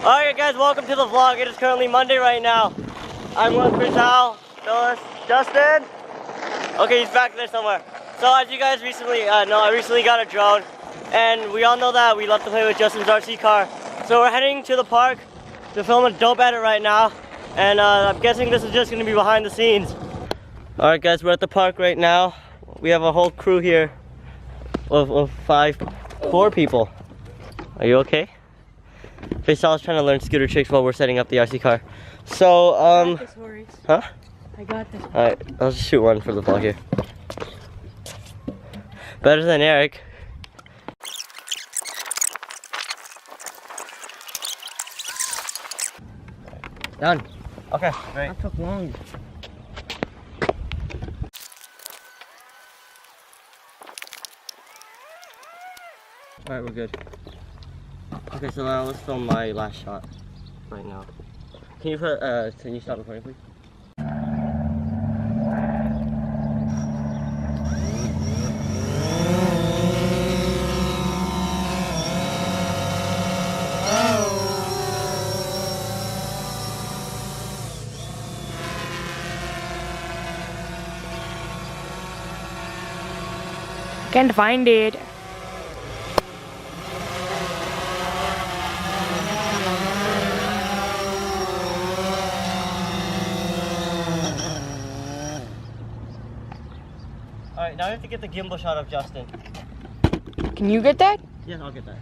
Alright guys, welcome to the vlog. It is currently Monday right now. I'm with Rizal, Phyllis, Justin. Okay, he's back there somewhere. So as you guys recently know, I recently got a drone. And we all know that we love to play with Justin's RC car. So we're heading to the park to film a dope edit right now. And I'm guessing this is just going to be behind the scenes. Alright guys, we're at the park right now. We have a whole crew here of four people. Are you okay? Faisal's trying to learn scooter tricks while we're setting up the RC car. So, I got this, Horace. Huh? I got this. Alright, I'll just shoot one for the vlog here. Better than Eric. Done. Okay, great. That took long. Alright, we're good. Okay, so now let's film my last shot right now. Can you stop recording, please? Can't find it. Alright, now we have to get the gimbal shot of Justin. Can you get that? Yes, I'll get that.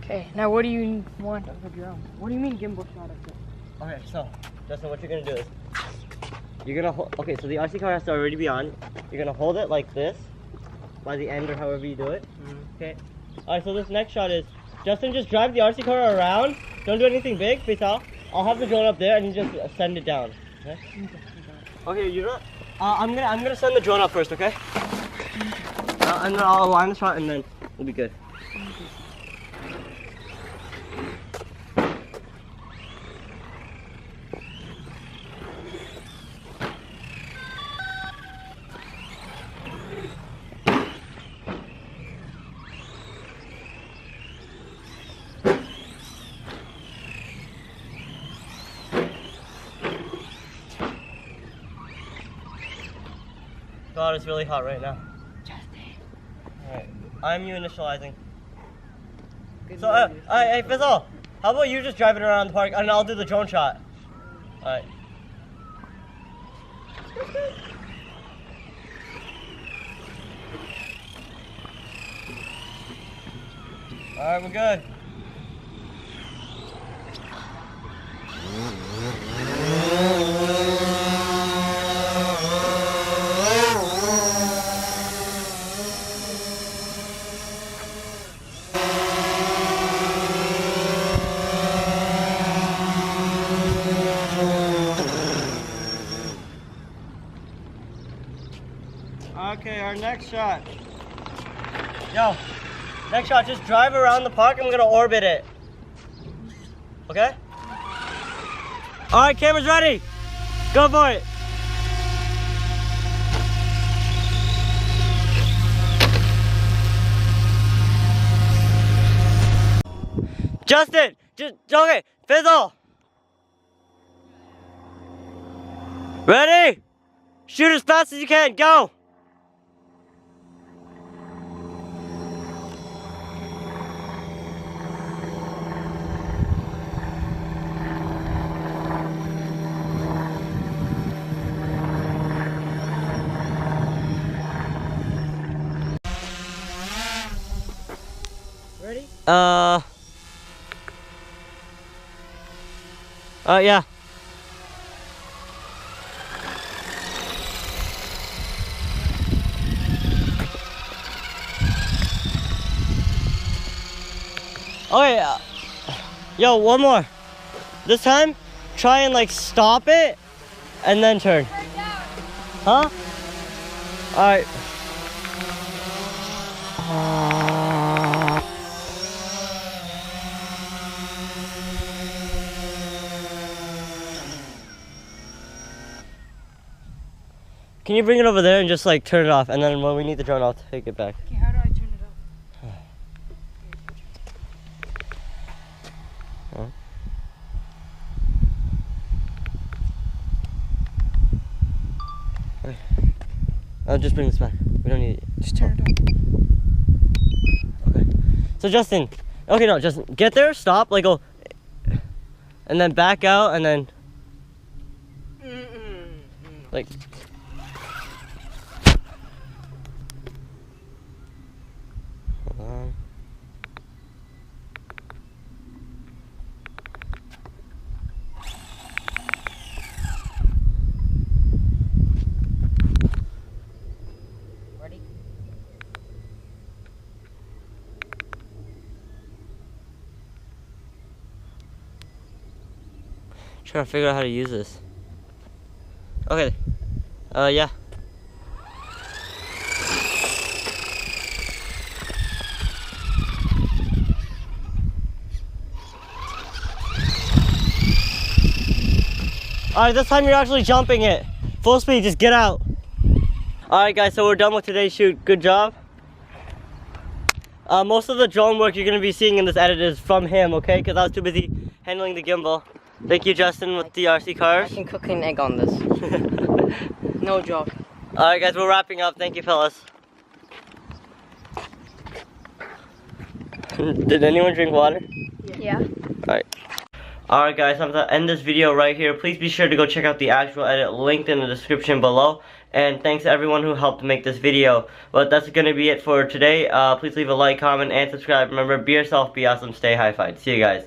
Okay, now what do you want of the drone? What do you mean gimbal shot of it? Okay, so, Justin, what you're gonna do is, you're gonna hold, okay, so the RC car has to already be on. You're gonna hold it like this, by the end or however you do it. Okay. Alright, so this next shot is, Justin, just drive the RC car around. Don't do anything big, Faisal. I'll have the drone up there and you just send it down. Okay? Okay, you're not, I'm gonna send the drone up first, okay? And then I'll align the shot and then we'll be good. God, it's really hot right now. Alright, I'm you initializing. So, hey Fizzle, how about you just drive it around the park and I'll do the drone shot. Alright. Alright, we're good. Okay, our next shot. Yo, next shot, just drive around the park. I'm gonna orbit it. Okay? Alright, camera's ready. Go for it. Justin, okay, Fizzle. Ready? Shoot as fast as you can, go! Ready? Yeah. Okay, yo, one more. This time, try and like stop it and then turn. Huh? Alright. Can you bring it over there and just like turn it off, and then when we need the drone, I'll take it back. Okay, how do I turn it off? Huh? Okay. I'll just bring this back. We don't need it. Just turn it on. Okay. So Justin, okay, no, Justin, get there, stop, like go, and then back out, and then, like. Hold on. Ready? Trying to figure out how to use this. Okay. Yeah. Alright, this time you're actually jumping it. Full speed, just get out. Alright guys, so we're done with today's shoot. Good job. Most of the drone work you're going to be seeing in this edit is from him, okay? Because I was too busy handling the gimbal. Thank you, Justin, with the RC cars. I can cook an egg on this. No joke. Alright guys, we're wrapping up. Thank you, fellas. Did anyone drink water? Yeah. Alright. Alright guys, I'm going to end this video right here. Please be sure to go check out the actual edit linked in the description below. And thanks to everyone who helped make this video. But that's going to be it for today. Please leave a like, comment, and subscribe. Remember, be yourself, be awesome, stay high-fied. See you guys.